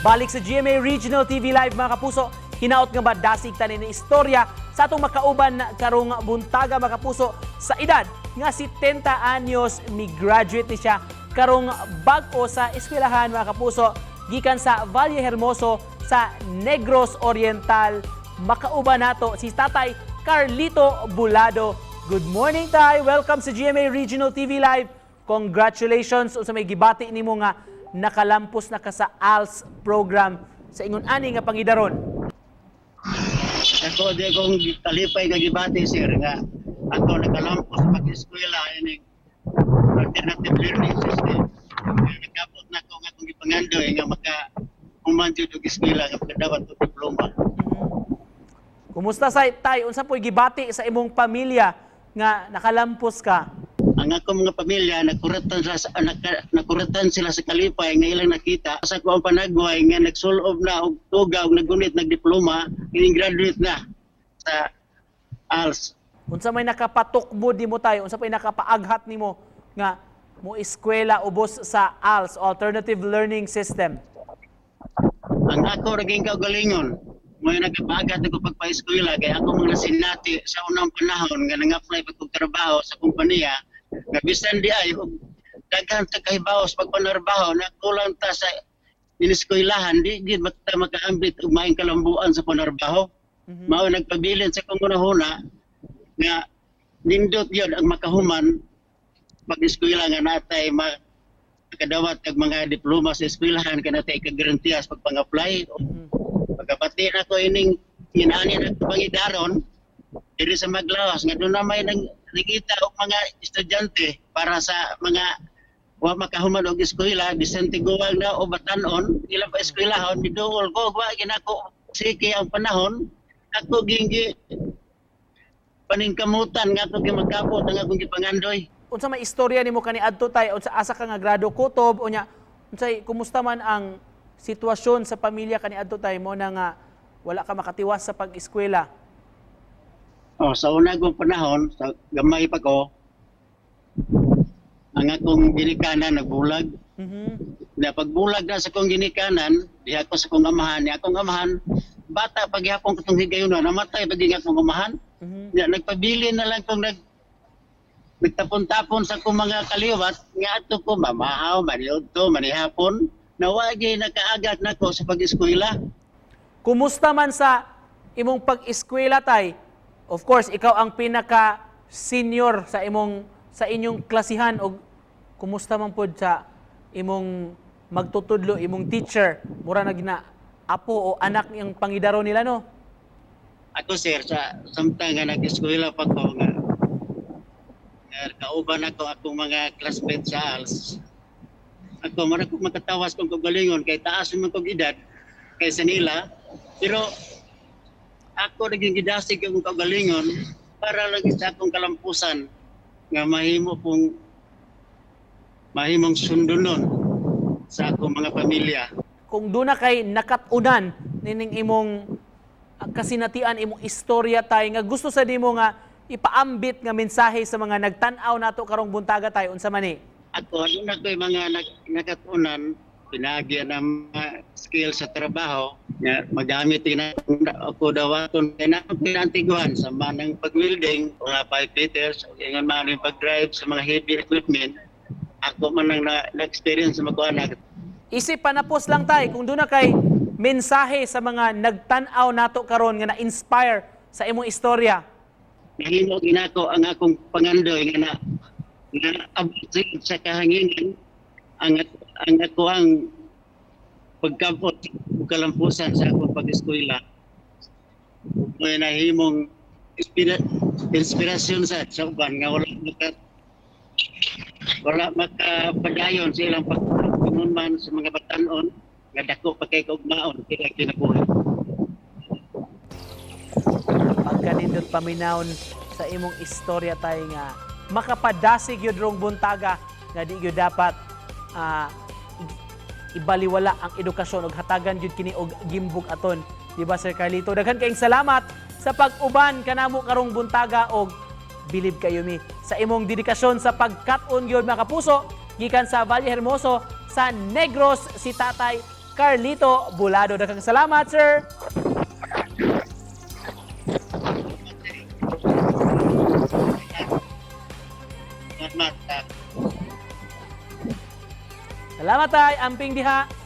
Balik sa GMA Regional TV Live mga kapuso, hinaot nga ba dasig tanin ni istorya sa atong makauban karong buntaga mga kapuso sa edad nga 70 anyos mi-graduate ni siya karong bag-o sa eskwelahan mga kapuso gikan sa Valle Hermoso sa Negros Oriental. Makauban nato si Tatay Carlito Bulado. Good morning tay, welcome sa GMA Regional TV Live. Congratulations sa may gibati nimo nga nakalampos na ka sa ALS program sa ingon ani nga pangidaron. Ako di akong kalipay nga gibati sir nga ako nakalampos sa pag-eskwela ini alternative learning system. Nagkapot na ko nga akong gipangandoy nga maka-human jud og eskwela nga pagdawat og diploma. Kumusta tay? Unsa po'y gibati sa imong pamilya nga nakalampos ka? Ang akong mga pamilya nakuratan sila sa kalipay nga ilang nakita sa ko ang panagway nga nagsulob na og tugaw naggunit nagdiploma kining graduate na sa ALS. Unsa may nakapatukbo nimo tayo? Unsa may nakapaaghat nimo nga mo eskwela ubos sa ALS, Alternative Learning System? Ang ako naging kaugalingon may nagpapagat ako pagpa-eskwela kaya ako mga sinati sa unang panahon nga nang-apply pag trabaho sa kumpanya nga bisan di ay daghan ta kahibaw sa pagpanarbaho na kulang ta sa ineskwelahan di gid makaambit og maayong kalambuan sa panarbaho. Mao nagpabilin sa kong una nga nindot yun ang makahuman pag-eskwela nga natay makadawat kag mga diploma sa eskwelahan ka natay kagarantiya sa pagpang-apply. Pagkapati na ko ining inani na pangidaron diri sa Maglawas nga doon na may nakita og mga estudyante para sa mga wa makahuman og eskwela bisan tiguwag na o batan-on ilang pa eskwelahon biduol ko wa ginako sige ang panahon ako gingi paningkamutan nga ako gimagkapot ang akong gipangandoy. Unsa may istorya nimo kaniadto tay? Unsa asa ka nga grado kutob unya unsay kumusta man ang sitwasyon sa pamilya kaniadto tay mo na nga wala ka makatiwas sa pag-eskwela? Sa una kong panahon, sa gamay pa ko, ang akong ginikanan nagbulag. Na pagbulag na sa akong ginikanan, diha ko sa akong amahan. Ni akong amahan, bata paghihapon ko itong higayon na, namatay paging akong amahan. Nagpabili na lang kung nagtapon-tapon sa akong mga kaliwat, nga ato ko mamahaw, maniod to, manihapon, nawagi nakaagat na ko sa pag-eskwela. Kumusta man sa imong pag-eskwela tay? Of course, ikaw ang pinaka-senior sa inyong klasihan o kumusta man pod sa imong magtutudlo, imong teacher, mura na gina apo o anak niyang pangidaro nila no? Ako sir, samtang nga nag-eskwela pa ko nga kauban ako akong mga classmates sa ALS. Ako man ako makatawas kung kagalingon kay taas man kong edad kaysa nila. Pero ako naging gidasig akong kagalingon para lang sa akong kalampusan nga mahimong sundunon sa akong mga pamilya. Kung doon na kay nakatunan nining imong kasinatian, imong istorya tay nga gusto sa nimo nga ipaambit nga mensahe sa mga nagtan-aw nato karong buntaga tay unsa man ni? Ako doon na ko'y mga nakatunan pinagyan ng mga skill sa trabaho nga magamit na ako dawaton kay na pinantiguan sa manang pag-welding o 5 liters o ingon man rin pag-drive sa mga heavy equipment ako man lang na-experience sa mga anak. Isip panapos lang tay kung doon na kay mensahe sa mga nagtan-aw nato karon nga na-inspire sa imong istorya. Nahimo ginako ang akong pangandoy nga abot sa kahanginan ang ako ang pagkapot o kalampusan sa akong pag-eskwela. May nahimong inspirasyon sa uban nga wala makapadayon sa ilang pagkumunman sa mga batanon nga dako pa kay kaugmaon kaya kinabuhi. Pagkanindot paminawon sa imong istorya tay nga makapadasig yun rong buntaga nga di yun dapat ibaliwala ang edukasyon ug hatagan jud kini og gimbug aton, di ba Sir Carlito? Daghan kayong salamat sa pag-uban kanamo karong buntaga og bilib kayo mi sa imong dedikasyon sa pagkat-on gyud mga kapuso gikan sa Valle Hermoso sa Negros si Tatay Carlito Bulado. Daghang salamat, sir. Salamat. Salamat ay amping diha.